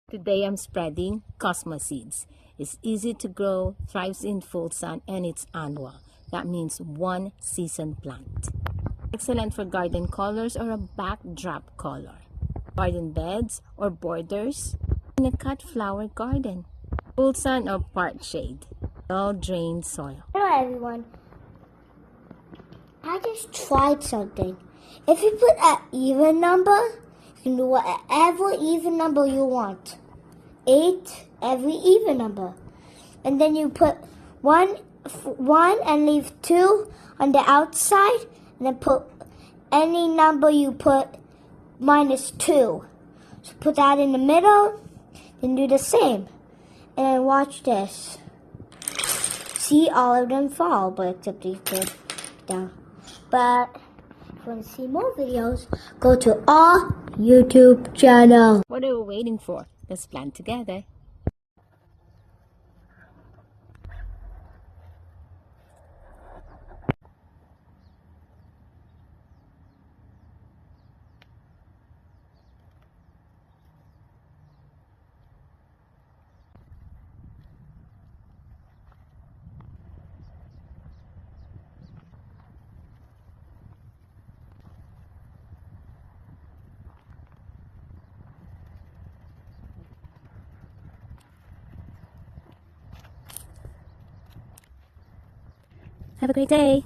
Today I'm spreading Cosmo seeds. It's easy to grow, thrives in full sun, and it's annual. That means one season plant. Excellent for garden colors or a backdrop color. Garden beds or borders in a cut flower garden. Full sun or part shade. All drained soil. Hello everyone. I just tried something. If you put an even number, you can do whatever even number you want. 8 every even number. And then you put one and leave 2 on the outside, and then put any number you put minus 2. So put that in the middle, then do the same. And then watch this. See, all of them fall, but except these did down. But if you want to see more videos, go to our YouTube channel. What are we waiting for? Let's plant together. Have a great day.